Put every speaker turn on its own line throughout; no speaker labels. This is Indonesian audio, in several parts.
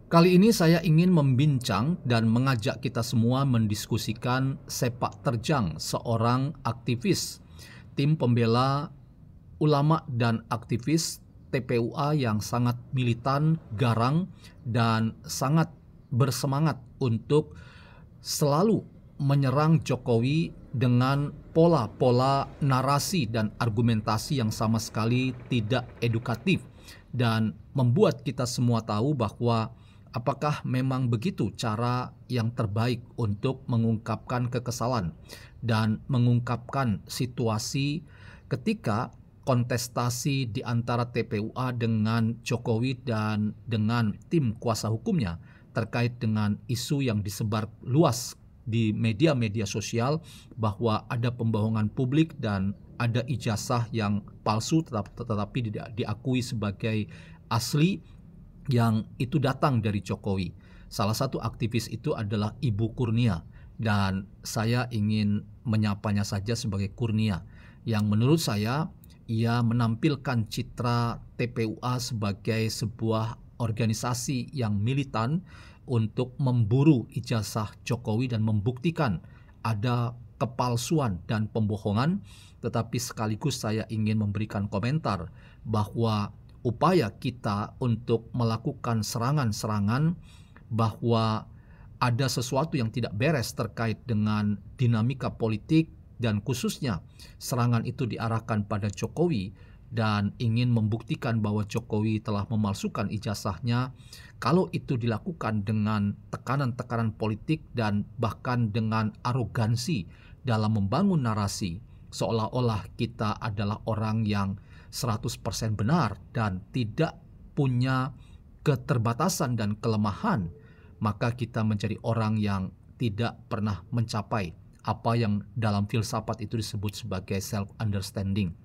Kali ini saya ingin membincang dan mengajak kita semua mendiskusikan sepak terjang seorang aktivis, tim pembela ulama dan aktivis TPUA yang sangat militan, garang, dan sangat bersemangat untuk selalu menyerang Jokowi dengan pola-pola narasi dan argumentasi yang sama sekali tidak edukatif dan membuat kita semua tahu bahwa apakah memang begitu cara yang terbaik untuk mengungkapkan kekesalan dan mengungkapkan situasi ketika kontestasi di antara TPUA dengan Jokowi dan dengan tim kuasa hukumnya terkait dengan isu yang disebar luas di media-media sosial bahwa ada pembohongan publik dan ada ijazah yang palsu tetapi tidak diakui sebagai asli yang itu datang dari Jokowi. Salah satu aktivis itu adalah Ibu Kurnia dan saya ingin menyapanya saja sebagai Kurnia yang menurut saya ia menampilkan citra TPUA sebagai sebuah organisasi yang militan untuk memburu ijazah Jokowi dan membuktikan ada kepalsuan dan pembohongan, tetapi sekaligus saya ingin memberikan komentar bahwa upaya kita untuk melakukan serangan-serangan bahwa ada sesuatu yang tidak beres terkait dengan dinamika politik dan khususnya serangan itu diarahkan pada Jokowi dan ingin membuktikan bahwa Jokowi telah memalsukan ijazahnya. Kalau itu dilakukan dengan tekanan-tekanan politik dan bahkan dengan arogansi dalam membangun narasi seolah-olah kita adalah orang yang 100% benar dan tidak punya keterbatasan dan kelemahan, maka kita menjadi orang yang tidak pernah mencapai apa yang dalam filsafat itu disebut sebagai self-understanding.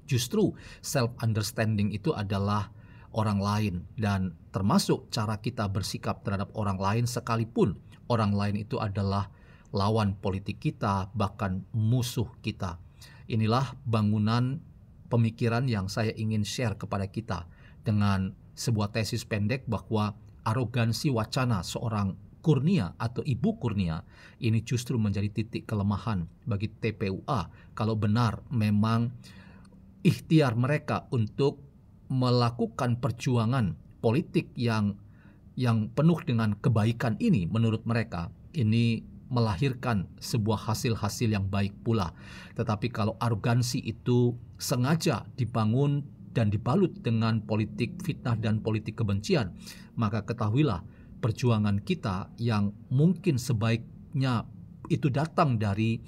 Justru self-understanding itu adalah orang lain dan termasuk cara kita bersikap terhadap orang lain sekalipun orang lain itu adalah lawan politik kita, bahkan musuh kita. Inilah bangunan pemikiran yang saya ingin share kepada kita dengan sebuah tesis pendek bahwa arogansi wacana seorang Kurnia atau Ibu Kurnia ini justru menjadi titik kelemahan bagi TPUA kalau benar memang ikhtiar mereka untuk melakukan perjuangan politik yang penuh dengan kebaikan ini menurut mereka ini melahirkan sebuah hasil-hasil yang baik pula. Tetapi kalau arogansi itu sengaja dibangun dan dibalut dengan politik fitnah dan politik kebencian, maka ketahuilah perjuangan kita yang mungkin sebaiknya itu datang dari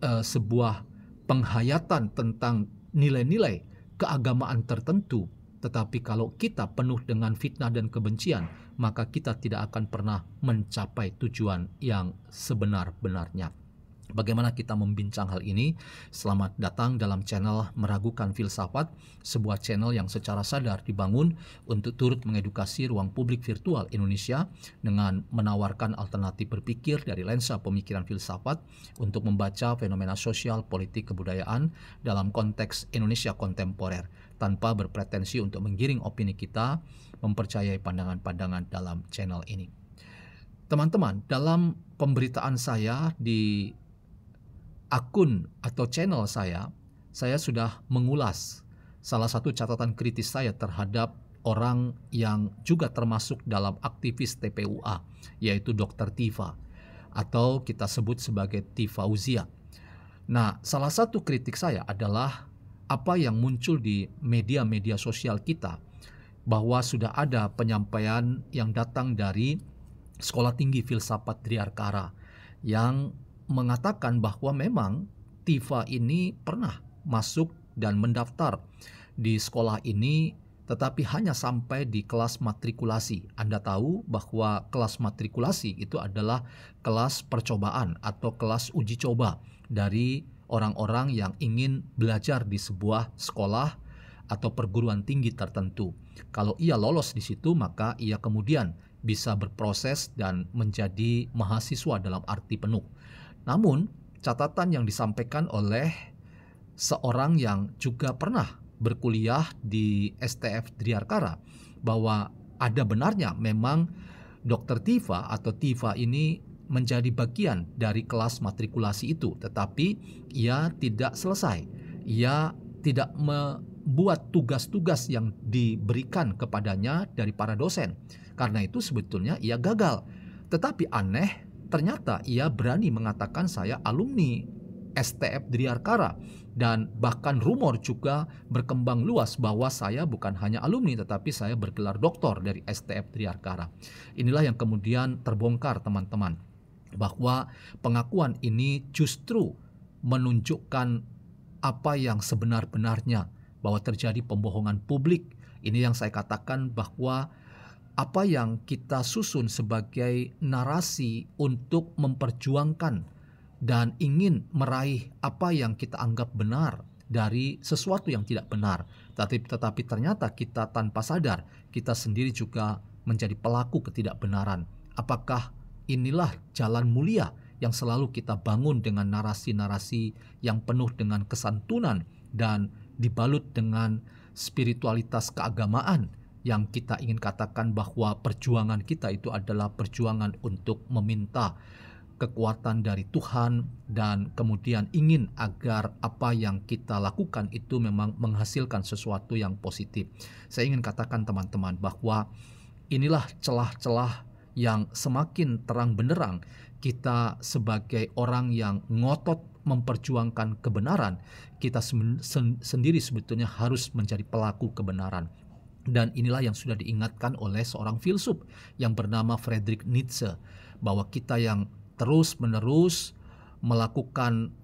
sebuah penghayatan tentang nilai-nilai keagamaan tertentu. Tetapi kalau kita penuh dengan fitnah dan kebencian, maka kita tidak akan pernah mencapai tujuan yang sebenar-benarnya. Bagaimana kita membincang hal ini? Selamat datang dalam channel Meragukan Filsafat, sebuah channel yang secara sadar dibangun untuk turut mengedukasi ruang publik virtual Indonesia dengan menawarkan alternatif berpikir dari lensa pemikiran filsafat untuk membaca fenomena sosial, politik, kebudayaan dalam konteks Indonesia kontemporer tanpa berpretensi untuk menggiring opini kita, mempercayai pandangan-pandangan dalam channel ini. Teman-teman, dalam pemberitaan saya di akun atau channel saya sudah mengulas salah satu catatan kritis saya terhadap orang yang juga termasuk dalam aktivis TPUA, yaitu Dr. Tifa atau kita sebut sebagai Tifauzia. Nah, salah satu kritik saya adalah apa yang muncul di media-media sosial kita bahwa sudah ada penyampaian yang datang dari Sekolah Tinggi Filsafat Driarkara yang mengatakan bahwa memang Tifa ini pernah masuk dan mendaftar di sekolah ini tetapi hanya sampai di kelas matrikulasi. Anda tahu bahwa kelas matrikulasi itu adalah kelas percobaan atau kelas uji coba dari orang-orang yang ingin belajar di sebuah sekolah atau perguruan tinggi tertentu. Kalau ia lolos di situ, maka ia kemudian bisa berproses dan menjadi mahasiswa dalam arti penuh. Namun, catatan yang disampaikan oleh seorang yang juga pernah berkuliah di STF Driarkara bahwa ada benarnya memang Dr. Tifa atau Tifa ini menjadi bagian dari kelas matrikulasi itu, tetapi ia tidak selesai. Ia tidak membuat tugas-tugas yang diberikan kepadanya dari para dosen. Karena itu sebetulnya ia gagal. Tetapi aneh, ternyata ia berani mengatakan saya alumni STF Driarkara, dan bahkan rumor juga berkembang luas bahwa saya bukan hanya alumni tetapi saya bergelar doktor dari STF Driarkara. Inilah yang kemudian terbongkar, teman-teman, bahwa pengakuan ini justru menunjukkan apa yang sebenar-benarnya, bahwa terjadi pembohongan publik. Ini yang saya katakan bahwa apa yang kita susun sebagai narasi untuk memperjuangkan dan ingin meraih apa yang kita anggap benar dari sesuatu yang tidak benar. Tetapi ternyata kita tanpa sadar, kita sendiri juga menjadi pelaku ketidakbenaran. Apakah inilah jalan mulia yang selalu kita bangun dengan narasi-narasi yang penuh dengan kesantunan dan dibalut dengan spiritualitas keagamaan yang kita ingin katakan bahwa perjuangan kita itu adalah perjuangan untuk meminta kekuatan dari Tuhan dan kemudian ingin agar apa yang kita lakukan itu memang menghasilkan sesuatu yang positif. Saya ingin katakan, teman-teman, bahwa inilah celah-celah yang semakin terang benderang kita sebagai orang yang ngotot memperjuangkan kebenaran, kita sendiri sebetulnya harus menjadi pelaku kebenaran. Dan inilah yang sudah diingatkan oleh seorang filsuf yang bernama Friedrich Nietzsche, bahwa kita yang terus-menerus melakukan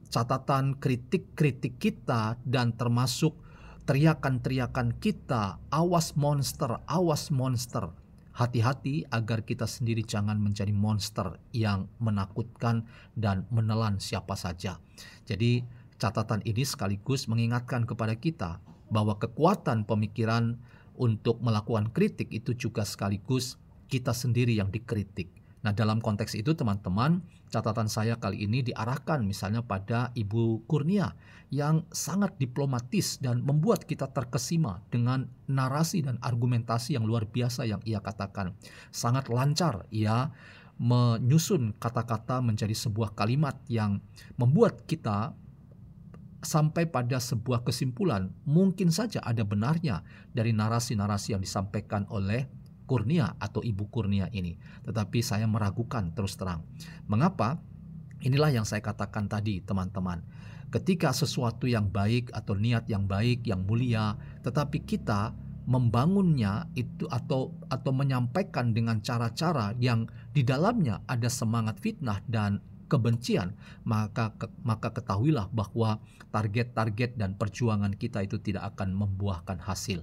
catatan kritik-kritik kita dan termasuk teriakan-teriakan kita, awas monster, awas monster. Hati-hati agar kita sendiri jangan menjadi monster yang menakutkan dan menelan siapa saja. Jadi catatan ini sekaligus mengingatkan kepada kita bahwa kekuatan pemikiran untuk melakukan kritik itu juga sekaligus kita sendiri yang dikritik. Nah, dalam konteks itu, teman-teman, catatan saya kali ini diarahkan misalnya pada Ibu Kurnia yang sangat diplomatis dan membuat kita terkesima dengan narasi dan argumentasi yang luar biasa yang ia katakan. Sangat lancar ia menyusun kata-kata menjadi sebuah kalimat yang membuat kita sampai pada sebuah kesimpulan. Mungkin saja ada benarnya dari narasi-narasi yang disampaikan oleh Kurnia atau Ibu Kurnia ini. Tetapi saya meragukan terus terang. Mengapa? Inilah yang saya katakan tadi, teman-teman. Ketika sesuatu yang baik atau niat yang baik, yang mulia, tetapi kita membangunnya itu atau menyampaikan dengan cara-cara yang di dalamnya ada semangat fitnah dan kebencian, maka ketahuilah bahwa target-target dan perjuangan kita itu tidak akan membuahkan hasil.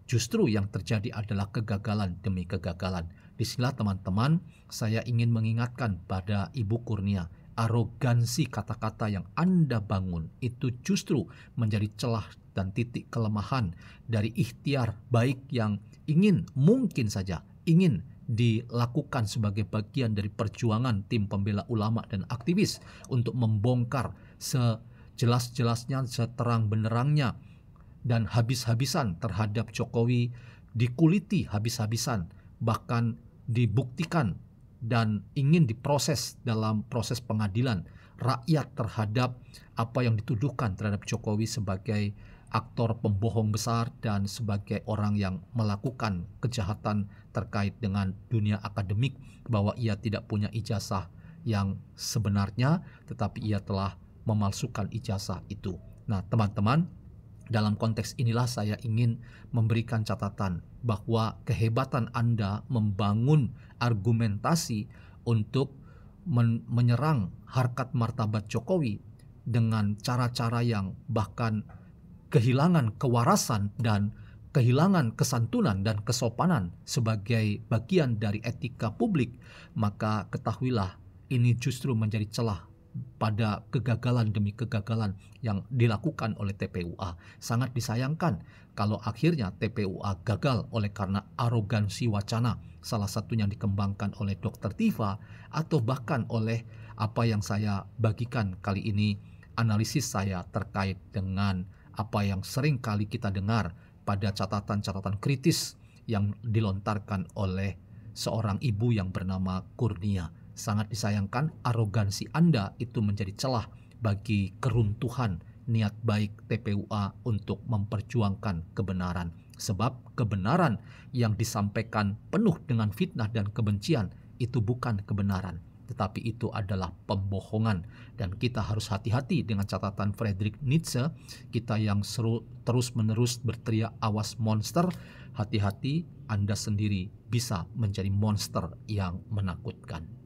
Justru yang terjadi adalah kegagalan demi kegagalan. Disinilah, teman-teman, saya ingin mengingatkan pada Ibu Kurnia, arogansi kata-kata yang Anda bangun itu justru menjadi celah dan titik kelemahan dari ikhtiar baik yang mungkin saja ingin dilakukan sebagai bagian dari perjuangan tim pembela ulama dan aktivis untuk membongkar sejelas-jelasnya, seterang benderangnya dan habis-habisan terhadap Jokowi, dikuliti habis-habisan, bahkan dibuktikan dan ingin diproses dalam proses pengadilan rakyat terhadap apa yang dituduhkan terhadap Jokowi sebagai aktor pembohong besar dan sebagai orang yang melakukan kejahatan terkait dengan dunia akademik, bahwa ia tidak punya ijazah yang sebenarnya tetapi ia telah memalsukan ijazah itu. Nah, teman-teman, dalam konteks inilah saya ingin memberikan catatan bahwa kehebatan Anda membangun argumentasi untuk menyerang harkat martabat Jokowi dengan cara-cara yang bahkan kehilangan kewarasan dan kehilangan kesantunan dan kesopanan sebagai bagian dari etika publik, maka ketahuilah ini justru menjadi celah pada kegagalan demi kegagalan yang dilakukan oleh TPUA. Sangat disayangkan kalau akhirnya TPUA gagal oleh karena arogansi wacana, salah satunya dikembangkan oleh Dr. Tifa atau bahkan oleh apa yang saya bagikan kali ini, analisis saya terkait dengan apa yang sering kali kita dengar pada catatan-catatan kritis yang dilontarkan oleh seorang ibu yang bernama Kurnia. Sangat disayangkan arogansi Anda itu menjadi celah bagi keruntuhan niat baik TPUA untuk memperjuangkan kebenaran. Sebab kebenaran yang disampaikan penuh dengan fitnah dan kebencian itu bukan kebenaran, tetapi itu adalah pembohongan. Dan kita harus hati-hati dengan catatan Friedrich Nietzsche. Kita yang terus-menerus berteriak awas monster, hati-hati Anda sendiri bisa menjadi monster yang menakutkan.